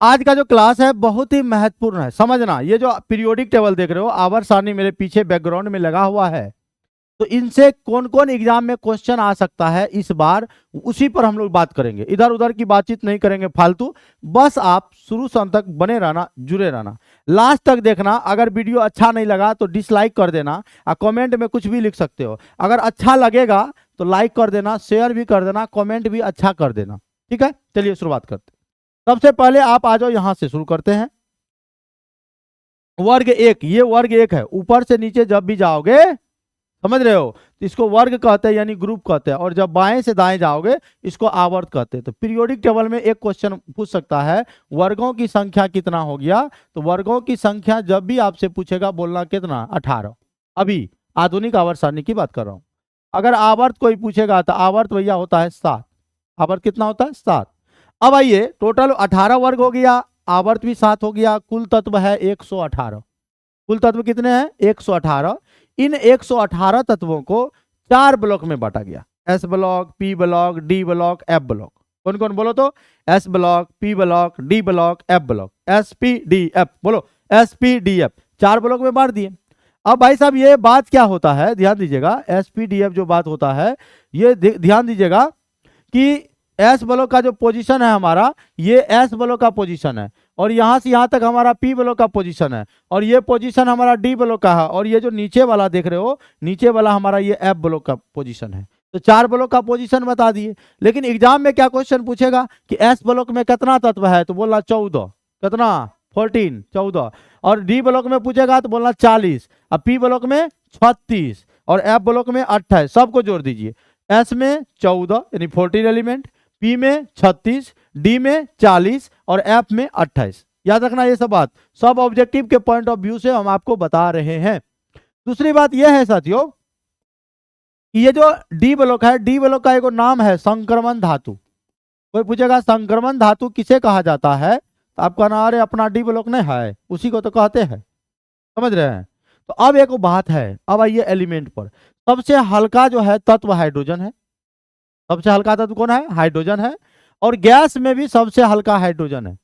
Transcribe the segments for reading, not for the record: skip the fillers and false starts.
आज का जो क्लास है बहुत ही महत्वपूर्ण है, समझना। ये जो पीरियोडिक टेबल देख रहे हो, आवर्त सारणी मेरे पीछे बैकग्राउंड में लगा हुआ है, तो इनसे कौन कौन एग्जाम में क्वेश्चन आ सकता है इस बार, उसी पर हम लोग बात करेंगे। इधर उधर की बातचीत नहीं करेंगे फालतू। बस आप शुरू से अंत तक बने रहना, जुड़े रहना, लास्ट तक देखना। अगर वीडियो अच्छा नहीं लगा तो डिसलाइक कर देना और कमेंट में कुछ भी लिख सकते हो। अगर अच्छा लगेगा तो लाइक कर देना, शेयर भी कर देना, कमेंट भी अच्छा कर देना। ठीक है, चलिए शुरुआत करते हैं। सबसे पहले आप आ जाओ, यहां से शुरू करते हैं। वर्ग एक, ये वर्ग एक है। ऊपर से नीचे जब भी जाओगे, समझ रहे हो, तो इसको वर्ग कहते हैं, यानी ग्रुप कहते हैं। और जब बाएं से दाएं जाओगे इसको आवर्त कहते हैं। तो पीरियोडिक टेबल में एक क्वेश्चन पूछ सकता है, वर्गों की संख्या कितना हो गया। तो वर्गों की संख्या जब भी आपसे पूछेगा, बोलना कितना, 18। अभी आधुनिक आवर्त सारणी की बात कर रहा हूं। अगर आवर्त कोई पूछेगा तो आवर्त भैया होता है 7। आवर्त कितना होता है, 7। अब आइए, टोटल 18 वर्ग हो गया, आवर्त भी 7 हो गया, कुल तत्व है 118। कुल तत्व कितने हैं, 118। इन 118 तत्वों को 4 ब्लॉक में बांटा गया, S block, P block, D block, F block. कौन कौन बोलो तो, S block, P block, D block, F block. S P D F बोलो, S P D F, 4 block में बांट दिए। अब भाई साहब ये बात क्या होता है, ध्यान दीजिएगा। एस पी डी एफ जो बात होता है, ये ध्यान दीजिएगा कि एस ब्लॉक का जो पोजीशन है हमारा, ये एस ब्लॉक का पोजीशन है, और यहां से यहां तक हमारा पी ब्लॉक का पोजीशन है, और ये पोजीशन हमारा डी ब्लॉक का है, और ये जो नीचे वाला देख रहे हो, नीचे वाला हमारा ये एफ ब्लॉक का पोजीशन है। तो 4 ब्लॉक का पोजीशन बता दिए। लेकिन एग्जाम में क्या क्वेश्चन पूछेगा कि एस ब्लॉक में कितना तत्व है, तो बोलना 14। कितना, 14, 14। और डी ब्लॉक में पूछेगा तो बोलना 40, और पी ब्लॉक में 36, और एफ ब्लॉक में 28। सबको जोड़ दीजिए। एस में 14 यानी 14 एलिमेंट, पी में 36, डी में 40, और एफ में 28। याद रखना ये सब बात, सब ऑब्जेक्टिव के पॉइंट ऑफ व्यू से हम आपको बता रहे हैं। दूसरी बात यह है साथियों, ये जो डी ब्लॉक है, डी ब्लॉक का एक नाम है संक्रमण धातु। कोई पूछेगा संक्रमण धातु किसे कहा जाता है, तो आपका नाम, अरे अपना डी ब्लॉक नहीं है, उसी को तो कहते हैं। समझ रहे हैं। तो अब एक बात है, अब आइए एलिमेंट पर। सबसे हल्का जो है तत्व हाइड्रोजन है। सबसे हल्का तत्व कौन है, हाइड्रोजन है। और गैस में भी सबसे हल्का हाइड्रोजन है।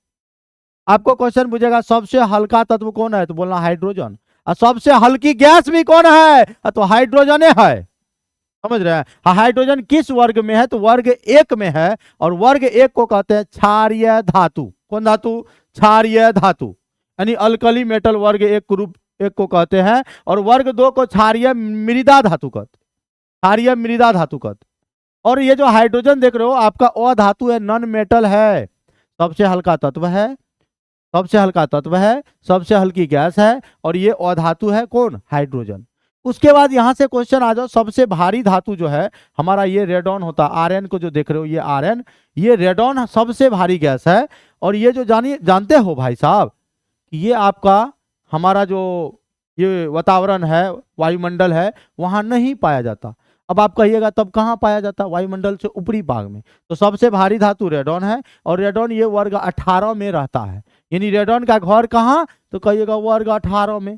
आपको क्वेश्चन पूछेगा सबसे हल्का तत्व कौन है, तो बोलना हाइड्रोजन। और सबसे हल्की गैस भी कौन है, तो हाइड्रोजन है। समझ रहे हैं। हाँ, हाइड्रोजन किस वर्ग में है, तो वर्ग एक में है। और वर्ग एक को कहते हैं क्षारीय धातु। कौन धातु, क्षारीय धातु, यानी अल्कली मेटल वर्ग एक ग्रुप एक को कहते हैं। और वर्ग दो को क्षारीय मृदा धातु कहते, क्षारीय मृदा धातु कहते। और ये जो हाइड्रोजन देख रहे हो, आपका अधातु है, नॉन मेटल है, सबसे हल्का तत्व है, सबसे हल्का तत्व है, सबसे हल्की गैस है, और ये अधातु है, कौन, हाइड्रोजन। उसके बाद यहां से क्वेश्चन आ जाओ, सबसे भारी धातु जो है हमारा ये रेडॉन होता है। आर्यन को जो देख रहे हो, ये आर्यन, ये रेडॉन सबसे भारी गैस है। और ये जो जानते हो भाई साहब, ये आपका हमारा जो ये वातावरण है, वायुमंडल है, वहां नहीं पाया जाता। अब आप कहिएगा तब कहाँ पाया जाता, वायुमंडल से ऊपरी भाग में। तो सबसे भारी धातु रेडॉन है, और रेडॉन ये वर्ग 18 में रहता है। यानी रेडॉन का घर कहाँ, तो कहिएगा वर्ग 18 में।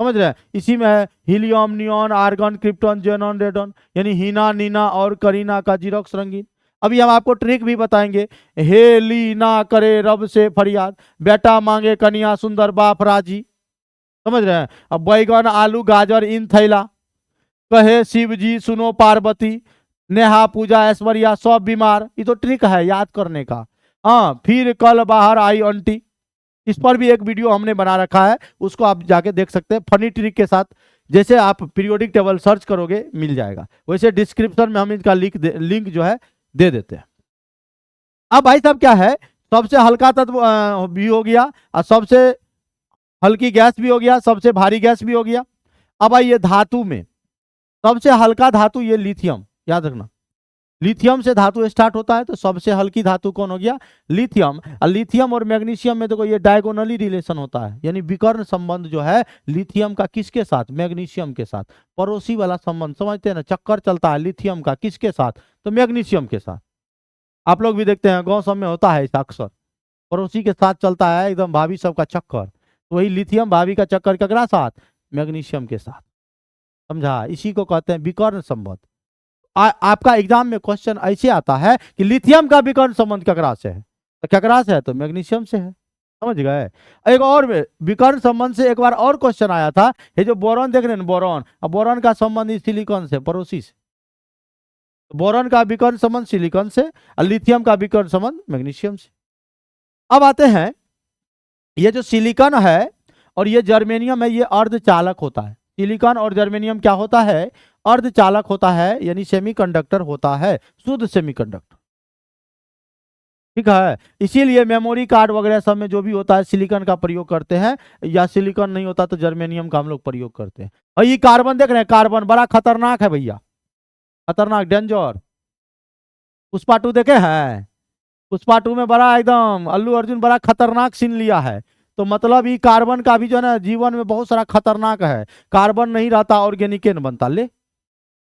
समझ रहे हैं। इसी में है helium, neon, argon, krypton, xenon, radon, यानी हीना, नीना और करीना का जीरोक्स रंगीन। अभी हम आपको ट्रिक भी बताएंगे। हे ली ना करे रब से फरियाद, बेटा मांगे कन्या सुंदर बाप राजी। समझ रहे हैं। अब बैगन, आलू, गाजर इन थैला, कहे शिव जी सुनो पार्वती, नेहा पूजा ऐश्वर्या सब बीमार। ये तो ट्रिक है याद करने का। हाँ, फिर कल बाहर आई आंटी, इस पर भी एक वीडियो हमने बना रखा है, उसको आप जाके देख सकते हैं, फनी ट्रिक के साथ। जैसे आप पीरियोडिक टेबल सर्च करोगे मिल जाएगा, वैसे डिस्क्रिप्शन में हम इसका लिंक जो है दे देते हैं। अब भाई साहब क्या है, सबसे हल्का तत्व भी हो गया, और सबसे हल्की गैस भी हो गया, सबसे भारी गैस भी हो गया। अब आइए धातु में, सबसे हल्का धातु ये लिथियम, याद रखना। लिथियम से धातु स्टार्ट होता है, तो सबसे हल्की धातु कौन हो गया, लिथियम। और लिथियम और मैग्नीशियम में देखो ये डायगोनली रिलेशन होता है, यानी विकर्ण संबंध जो है लिथियम का किसके साथ, मैग्नीशियम के साथ, पड़ोसी वाला संबंध। समझते हैं ना, चक्कर चलता है लिथियम का किसके साथ, तो मैग्नीशियम के साथ। आप लोग भी देखते हैं गाँव सब में होता है ऐसा, अक्सर पड़ोसी के साथ चलता है एकदम भाभी सबका चक्कर। तो वही लिथियम भाभी का चक्कर ककरा साथ, मैग्नीशियम के साथ। समझा, इसी को कहते हैं विकर्ण संबंध। आपका एग्जाम में क्वेश्चन ऐसे आता है कि लिथियम का विकर्ण संबंध ककरा से है, तो ककरा से है, तो मैग्नीशियम से है। समझ गए। एक और विकर्ण संबंध से एक बार और क्वेश्चन आया था, ये जो बोरॉन देख रहे हैं बोरॉन, अब बोरॉन का संबंध इस सिलिकॉन से, पड़ोसी से, बोरॉन का विकर्ण संबंध सिलिकॉन से और लिथियम का विकर्ण संबंध मैग्नीशियम से। अब आते हैं, ये जो सिलिकॉन है और ये जर्मेनियम है, ये अर्धचालक होता है। सिलिकॉन और जर्मेनियम क्या होता है, अर्धचालक होता है, यानी सेमीकंडक्टर होता है, शुद्ध सेमीकंडक्टर। ठीक है, इसीलिए मेमोरी कार्ड वगैरह सब में जो भी होता है सिलिकॉन का प्रयोग करते हैं, या सिलिकॉन नहीं होता तो जर्मेनियम का हम लोग प्रयोग करते हैं। और ये कार्बन देख रहे हैं, कार्बन बड़ा खतरनाक है भैया, खतरनाक, डेंजर। पुष्पा 2 देखे हैं, पुष्पा 2 में बड़ा एकदम अल्लू अर्जुन बड़ा खतरनाक सीन लिया है। तो मतलब ये कार्बन का भी जो है ना जीवन में बहुत सारा खतरनाक है, कार्बन नहीं रहता ऑर्गेनिक न बनता ले।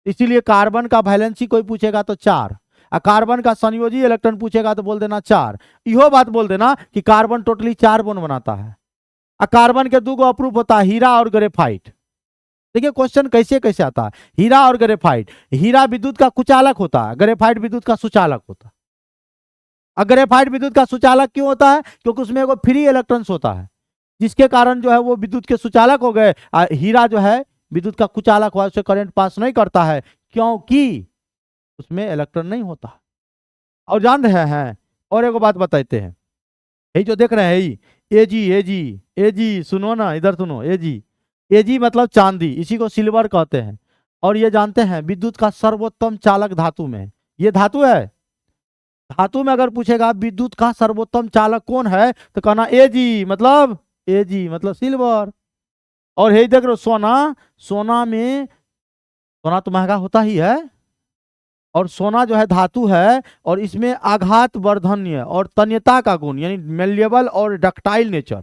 इसीलिए कार्बन का वैलेंसी कोई पूछेगा तो 4, और कार्बन का संयोजी इलेक्ट्रॉन पूछेगा तो बोल देना 4। इहो बात बोल देना कि कार्बन टोटली 4 बॉन्ड बनाता है। और कार्बन के 2 अप्रूव होता है, हीरा और ग्रेफाइट। देखिए क्वेश्चन कैसे कैसे आता है, हीरा और ग्रेफाइट। हीरा विद्युत का कुचालक होता है, ग्रेफाइट विद्युत का सुचालक होता है। ग्रेफाइट विद्युत का सुचालक क्यों होता है, क्योंकि उसमें एगो फ्री इलेक्ट्रॉन्स होता है, जिसके कारण जो है वो विद्युत के सुचालक हो गए। हीरा जो है विद्युत का कुचालक हुआ, उससे करंट पास नहीं करता है, क्योंकि उसमें इलेक्ट्रॉन नहीं होता। और जान रहे हैं, और एक बात बताते हैं, यही जो देख रहे हैं यही एजी, एजी, एजी, सुनो ना, इधर सुनो, एजी, एजी मतलब चांदी, इसी को सिल्वर कहते हैं। और ये जानते हैं विद्युत का सर्वोत्तम चालक धातु में, ये धातु है। धातु में अगर पूछेगा विद्युत का सर्वोत्तम चालक कौन है, तो कहना एजी, मतलब एजी मतलब सिल्वर। और यही देख लो सोना, सोना में, सोना तो महंगा होता ही है, और सोना जो है धातु है, और इसमें आघात वर्धन्य और तन्यता का गुण, यानी मेलिएबल और डक्टाइल नेचर,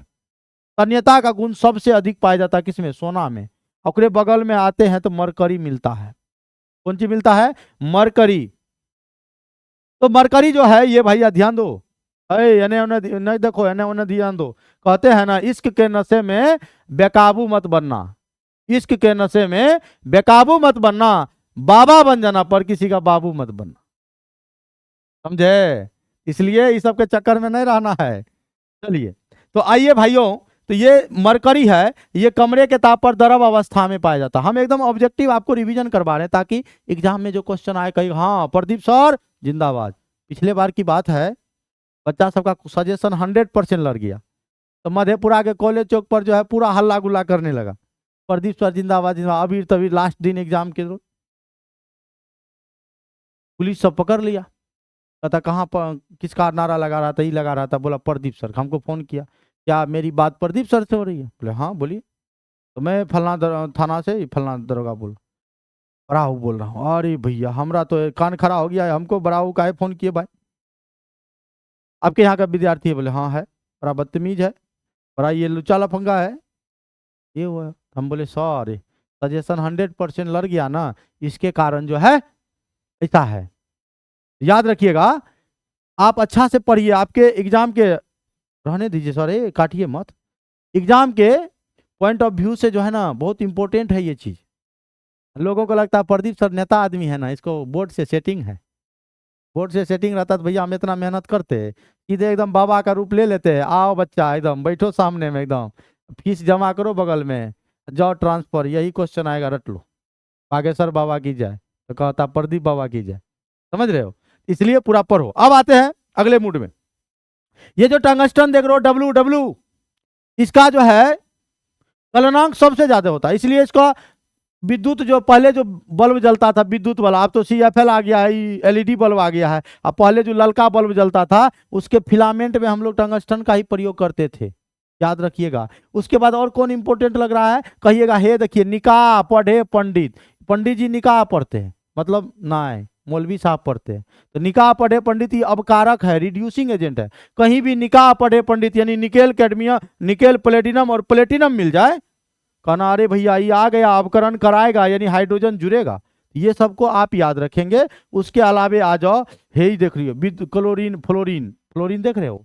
तन्यता का गुण सबसे अधिक पाया जाता है किसमें, सोना में। और बगल में आते हैं तो मरकरी मिलता है। कौन चीज मिलता है, मरकरी। तो मरकरी जो है ये भैया ध्यान दो, नहीं देखो, एने उन्हें ध्यान दो। कहते हैं ना इश्क के नशे में बेकाबू मत बनना, इश्क के नशे में बेकाबू मत बनना, बाबा बन जाना पर किसी का बाबू मत बनना, समझे। इसलिए इस सब के चक्कर में नहीं रहना है। चलिए तो आइए भाइयों, तो ये मरकरी है, ये कमरे के ताप पर द्रव अवस्था में पाया जाता है। हम एकदम ऑब्जेक्टिव आपको रिवीजन करवा रहे हैं, ताकि एग्जाम में जो क्वेश्चन आए कहीं, हाँ प्रदीप सर जिंदाबाद। पिछले बार की बात है, बच्चा सबका सजेशन 100% लग गया, तो मधेपुरा के कॉलेज चौक पर जो है पूरा हल्ला गुल्ला करने लगा, प्रदीप सर जिंदाबाद जिंदाबाद। अभी तभी लास्ट दिन एग्जाम के, पुलिस सब पकड़ लिया, कहता कहाँ पर किसका नारा लगा रहा था, ये लगा रहा था, बोला प्रदीप सर। हमको फोन किया, क्या मेरी बात प्रदीप सर से हो रही है, बोले हाँ बोलिए। तो मैं फलना थाना से फलना दरोगा बराऊ बोल रहा हूँ। अरे भैया हमरा तो कान खड़ा हो गया है, हमको बराऊ काहे फोन किए भाई, आपके यहाँ का विद्यार्थी है, बोले हाँ है, बड़ा बदतमीज है, बड़ा ये लुचा लफंगा है, ये हुआ। हम बोले सर सजेशन 100% लग गया ना, इसके कारण जो है ऐसा है, याद रखिएगा। आप अच्छा से पढ़िए, आपके एग्जाम के, रहने दीजिए सर, काटिए मत, एग्जाम के पॉइंट ऑफ व्यू से जो है ना बहुत इंपॉर्टेंट है ये चीज। लोगों को लगता है प्रदीप सर नेता आदमी है ना, इसको बोर्ड से सेटिंग है, बोर्ड से सेटिंग रहता तो भैया हम इतना मेहनत करते, सीधे एकदम बाबा का रूप ले लेते हैं, आओ बच्चा एकदम बैठो सामने में, एकदम फीस जमा करो बगल में, जाओ ट्रांसफर, यही क्वेश्चन आएगा रट लो, बागेश्वर बाबा की जाए तो कहता प्रदीप बाबा की जाए, समझ रहे हो। इसलिए पूरा पढ़ो। अब आते हैं अगले मूड में, ये जो टंगस्टन देख रहे हो डब्ल्यू डब्ल्यू, इसका जो है गलनांक सबसे ज्यादा होता है, इसलिए इसका विद्युत जो पहले जो बल्ब जलता था विद्युत वाला, अब तो CFL आ गया है, LED बल्ब आ गया है। अब पहले जो ललका बल्ब जलता था उसके फिलामेंट में हम लोग टंगस्टन का ही प्रयोग करते थे, याद रखिएगा। उसके बाद और कौन इंपॉर्टेंट लग रहा है कहिएगा, हे देखिए निकाह पढ़े पंडित, पंडित जी निकाह पढ़ते हैं, मतलब नाय मौलवी साहब पढ़ते हैं, तो निकाह पढ़े पंडित ये अवकारक है, रिड्यूसिंग एजेंट है। कहीं भी निकाह पढ़े पंडित यानी निकेल कैडमियम, निकेल प्लेटिनम और प्लेटिनम मिल जाए, कहना अरे भैया ये आ गया, अवकरण कराएगा, यानी हाइड्रोजन जुड़ेगा। ये सबको आप याद रखेंगे। उसके अलावे आ जाओ, हे ही देख रही क्लोरीन, फ्लोरीन, फ्लोरीन देख रहे हो,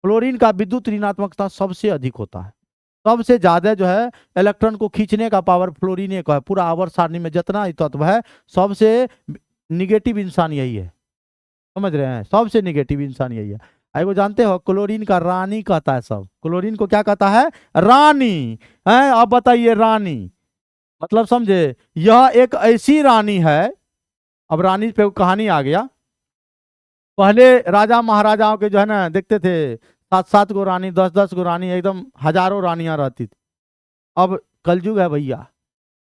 फ्लोरीन का विद्युत ऋणात्मकता सबसे अधिक होता है, सबसे ज्यादा जो है इलेक्ट्रॉन को खींचने का पावर फ्लोरीन का है। पूरा आवर्त सारणी में जितना तत्व है सबसे निगेटिव इंसान यही है, समझ रहे हैं, सबसे निगेटिव इंसान यही है। आई वो जानते हो क्लोरीन का रानी कहता है सब, क्लोरीन को क्या कहता है, रानी है। अब बताइए रानी मतलब समझे, यह एक ऐसी रानी है। अब रानी पे कहानी आ गया। पहले राजा महाराजाओं के जो है ना देखते थे 7-7 गो रानी, 10-10 गो रानी, एकदम हजारों रानियां रहती थी। अब कलयुग है भैया,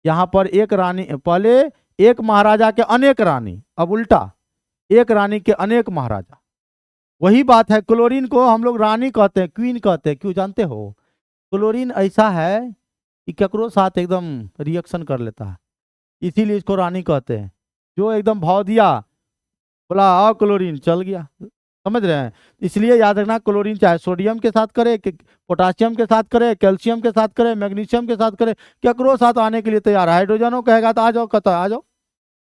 यहाँ पर एक रानी, पहले एक महाराजा के अनेक रानी, अब उल्टा एक रानी के अनेक महाराजा। वही बात है, क्लोरीन को हम लोग रानी कहते हैं, क्वीन कहते हैं। क्यों जानते हो, क्लोरीन ऐसा है कि केकरो साथ एकदम रिएक्शन कर लेता है, इसीलिए इसको रानी कहते हैं। जो एकदम भाव दिया, बोला आओ क्लोरीन, चल गया। समझ रहे हैं, इसलिए याद रखना क्लोरीन चाहे सोडियम के साथ करे, पोटासियम के साथ करे, कैल्शियम के साथ करे, मैग्नीशियम के साथ करे, केकरो साथ आने के लिए तैयार है। हाइड्रोजनो कहेगा तो आ जाओ, कहता आ जाओ।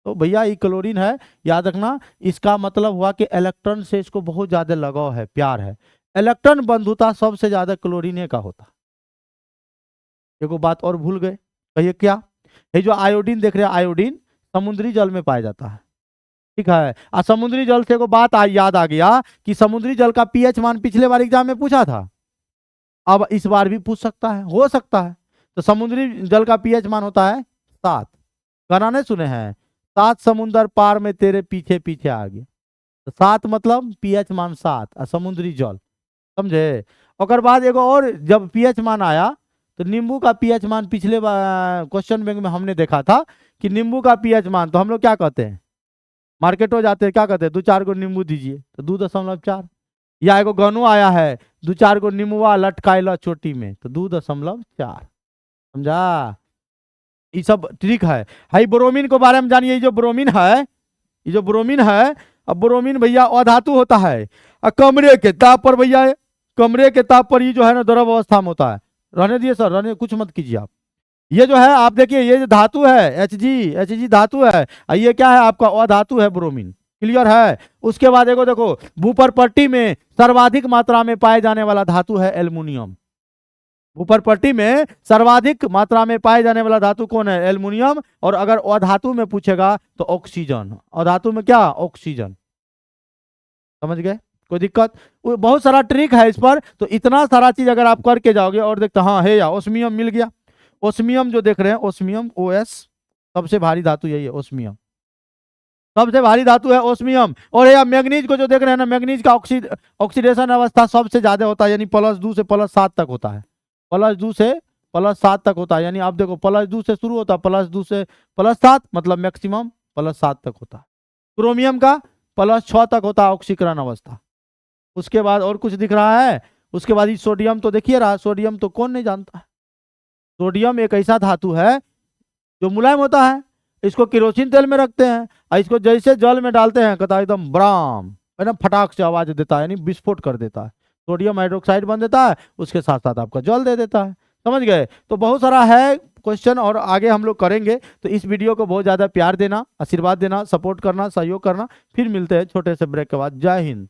तो भैया ये क्लोरीन है, याद रखना। इसका मतलब हुआ कि इलेक्ट्रॉन से इसको बहुत ज्यादा लगाव है, प्यार है। इलेक्ट्रॉन बंधुता सबसे ज्यादा क्लोरीन का होता। एगो बात और भूल गए, कहिए क्या। ये जो आयोडीन देख रहे हैं, आयोडीन समुद्री जल में पाया जाता है, ठीक है। और समुद्री जल से एगो बात याद आ गया कि समुद्री जल का पीएच मान पिछले बार एग्जाम में पूछा था, अब इस बार भी पूछ सकता है, हो सकता है। तो समुद्री जल का पीएच मान होता है 7। गाना नहीं सुने हैं, 7 समुंदर पार में तेरे पीछे पीछे आ गया। तो 7 मतलब पीएच मान 7 और समुद्री जल, समझे। और बाद एगो और जब पीएच मान आया तो नींबू का पीएच मान पिछले क्वेश्चन बैंक में हमने देखा था कि नींबू का पीएच मान, तो हम लोग क्या कहते हैं, मार्केट हो जाते हैं, क्या कहते हैं, 2-4 गो नींबू दीजिए, तो 2.4। या एगो गनु आया है 2-4 गो नींबुआ लटकाइला चोटी में, तो 2.4। समझा, ये सब ट्रिक है। हाई ब्रोमीन के बारे में जानिए। ये जो ब्रोमीन है, ये जो ब्रोमीन है, अब ब्रोमीन भैया अधातु होता है। कमरे के ताप पर भैया, कमरे के ताप पर ये जो है ना द्रव अवस्था में होता है। रहने दिए सर, रहने, कुछ मत कीजिए आप। ये जो है आप देखिए, ये जो धातु है Hg धातु है, और ये क्या है आपका अधातु है ब्रोमीन। क्लियर है। उसके बाद देखो देखो भूपर पट्टी में सर्वाधिक मात्रा में पाए जाने वाला धातु है एल्युमिनियम। ऊपर पट्टी में सर्वाधिक मात्रा में पाए जाने वाला धातु कौन है, एल्युमिनियम। और अगर अधातु में पूछेगा तो ऑक्सीजन। अधातु में क्या, ऑक्सीजन। समझ गए, कोई दिक्कत। बहुत सारा ट्रिक है इस पर, तो इतना सारा चीज अगर आप करके जाओगे और देखते हाँ है या ओस्मियम मिल गया। ओस्मियम जो देख रहे हैं, ओस्मियम OS, सबसे भारी धातु यही है ओस्मियम, सबसे भारी धातु है ओस्मियम। और या मैग्नीज को जो देख रहे हैं ना, मैग्नीज का ऑक्सीडेशन अवस्था सबसे ज्यादा होता है, यानी +2 से +7 तक होता है। +2 से +7 तक होता है, यानी आप देखो +2 से शुरू होता है, +2 से +7 मतलब मैक्सिमम +7 तक होता है। क्रोमियम का +6 तक होता है ऑक्सीकरण अवस्था। उसके बाद और कुछ दिख रहा है, उसके बाद ये सोडियम तो देखिए रहा, सोडियम तो कौन नहीं जानता है। सोडियम एक ऐसा धातु है जो मुलायम होता है, इसको केरोसिन तेल में रखते हैं और इसको जैसे जल में डालते हैं कहता है एकदम ब्राम, एकदम फटाक से आवाज देता है, यानी विस्फोट कर देता है। सोडियम हाइड्रोक्साइड बन देता है, उसके साथ साथ आपका जल दे देता है। समझ गए। तो बहुत सारा है क्वेश्चन और आगे हम लोग करेंगे। तो इस वीडियो को बहुत ज़्यादा प्यार देना, आशीर्वाद देना, सपोर्ट करना, सहयोग करना। फिर मिलते हैं छोटे से ब्रेक के बाद। जय हिंद।